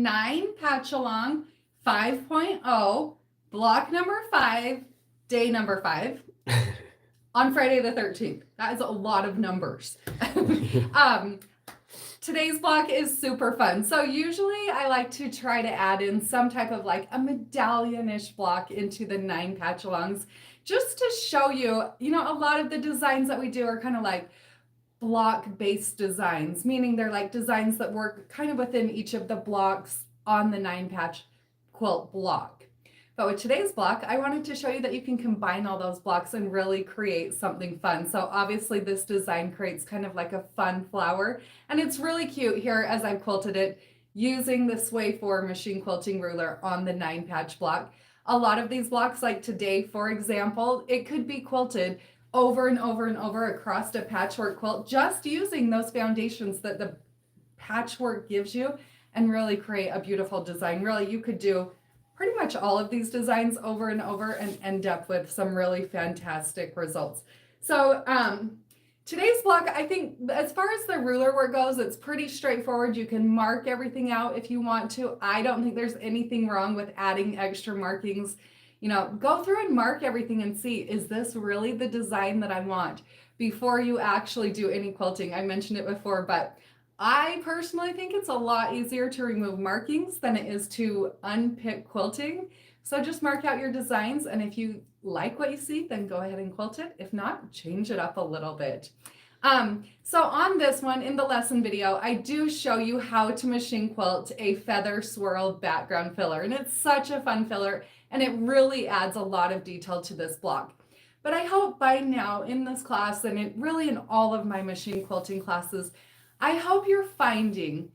9 Patchalong 5.0, block number 5, day number 5, on Friday the 13th. That is a lot of numbers. Today's block is super fun. So usually I like to try to add in some type of like a medallion-ish block into the 9 Patchalongs, just to show you, a lot of the designs that we do are kind of like block-based designs, meaning they're like designs that work kind of within each of the blocks on the 9 patch quilt block. But with today's block, I wanted to show you that you can combine all those blocks and really create something fun. So obviously this design creates kind of like a fun flower, and it's really cute here as I've quilted it using the Sway 4 machine quilting ruler on the 9 patch block. A lot of these blocks, like today, for example, it could be quilted over and over and over across a patchwork quilt, just using those foundations that the patchwork gives you, and really create a beautiful design. Really, you could do pretty much all of these designs over and over and end up with some really fantastic results. So today's block, I think as far as the ruler work goes, it's pretty straightforward. You can mark everything out if you want to. I don't think there's anything wrong with adding extra markings. Go through and mark everything and see, is this really the design that I want before you actually do any quilting. I mentioned it before, but I personally think it's a lot easier to remove markings than it is to unpick quilting. So just mark out your designs, and if you like what you see, then go ahead and quilt it. If not, change it up a little bit. So on this one, in the lesson video, I do show you how to machine quilt a feather swirl background filler, and it's such a fun filler, and it really adds a lot of detail to this block. But I hope by now in this class, and really in all of my machine quilting classes, I hope you're finding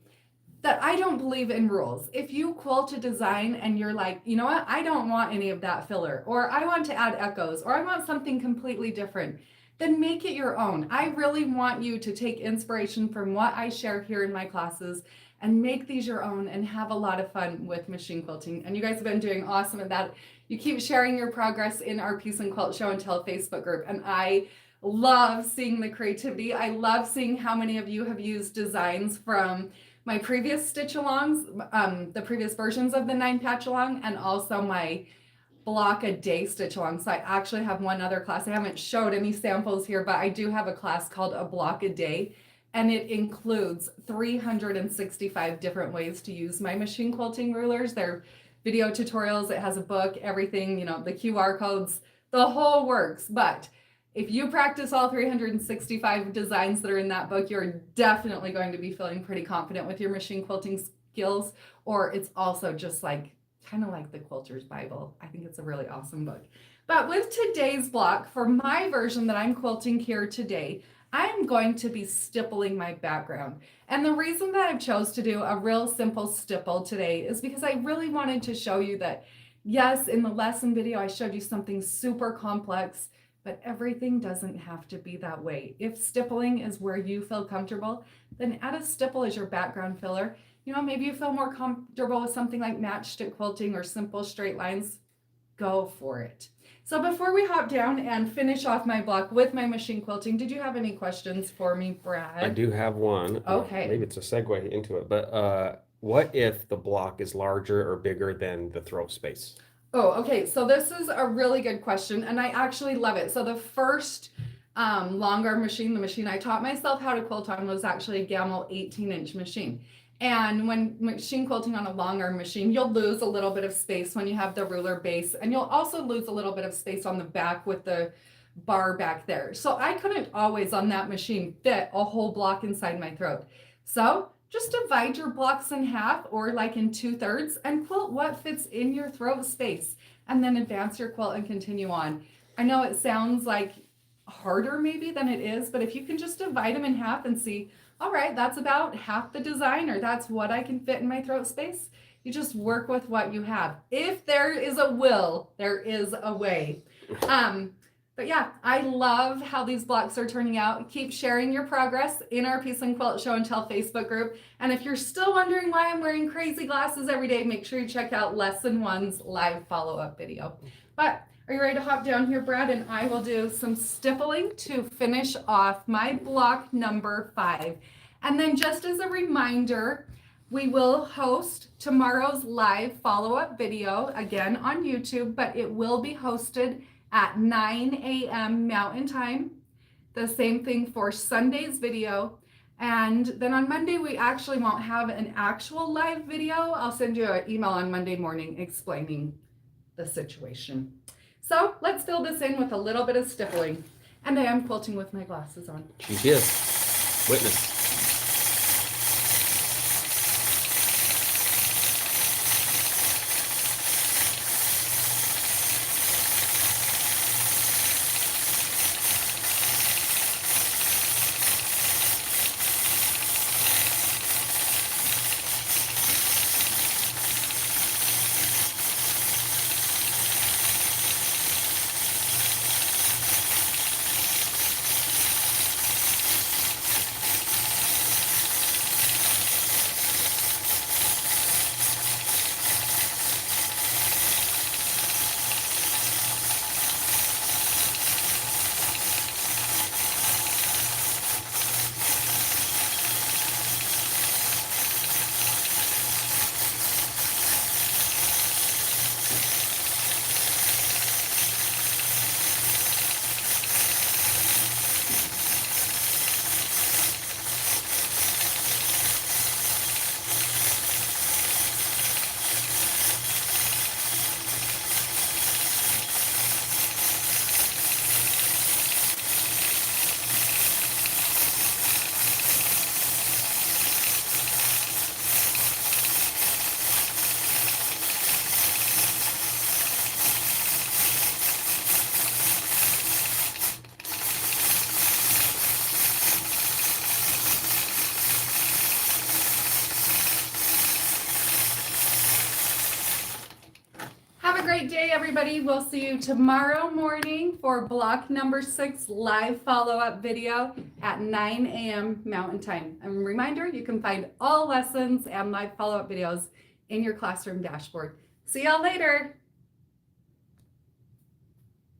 that I don't believe in rules. If you quilt a design and you're like, you know what, I don't want any of that filler, or I want to add echoes, or I want something completely different, then make it your own. I really want you to take inspiration from what I share here in my classes and make these your own and have a lot of fun with machine quilting. And you guys have been doing awesome at that. You keep sharing your progress in our Peace and Quilt Show and Tell Facebook group, and I love seeing the creativity. I love seeing how many of you have used designs from my previous stitch alongs, the previous versions of the 9 patch along, and also my block a day stitch along. So I actually have one other class. I haven't showed any samples here, but I do have a class called a block a day, and it includes 365 different ways to use my machine quilting rulers. They're video tutorials. It has a book, everything, the QR codes, the whole works. But if you practice all 365 designs that are in that book, you're definitely going to be feeling pretty confident with your machine quilting skills. Or it's also just kind of like the Quilter's Bible. I think it's a really awesome book. But with today's block, for my version that I'm quilting here today, I'm going to be stippling my background. And the reason that I've chose to do a real simple stipple today is because I really wanted to show you that, yes, in the lesson video, I showed you something super complex, but everything doesn't have to be that way. If stippling is where you feel comfortable, then add a stipple as your background filler. Maybe you feel more comfortable with something like matchstick quilting or simple straight lines, go for it. So before we hop down and finish off my block with my machine quilting, did you have any questions for me, Brad? I do have one. Okay. Maybe it's a segue into it, but what if the block is larger or bigger than the throat space? Oh, okay. So this is a really good question, and I actually love it. So the first long arm machine, the machine I taught myself how to quilt on, was actually a Gammill 18-inch machine. And when machine quilting on a long arm machine, you'll lose a little bit of space when you have the ruler base, and you'll also lose a little bit of space on the back with the bar back there. So I couldn't always on that machine fit a whole block inside my throat. So just divide your blocks in half, or like in 2/3, and quilt what fits in your throat space, and then advance your quilt and continue on. I know it sounds like harder maybe than it is, but if you can just divide them in half and see, all right, that's about half the design, or that's what I can fit in my throat space. You just work with what you have. If there is a will, there is a way. But yeah, I love how these blocks are turning out. Keep sharing your progress in our Peace and Quilt Show and Tell Facebook group. And if you're still wondering why I'm wearing crazy glasses every day, make sure you check out Lesson 1's live follow-up video. But are you ready to hop down here, Brad? And I will do some stippling to finish off my block number 5. And then just as a reminder, We will host tomorrow's live follow-up video again on YouTube, but it will be hosted at 9 a.m. Mountain Time. The same thing for Sunday's video. And then on Monday, we actually won't have an actual live video. I'll send you an email on Monday morning explaining the situation. So let's fill this in with a little bit of stippling. And I am quilting with my glasses on. She is. Witness. Have a great day, everybody. We'll see you tomorrow morning for block number 6 live follow-up video at 9 a.m. Mountain Time. And a reminder, you can find all lessons and live follow-up videos in your classroom dashboard. See y'all later.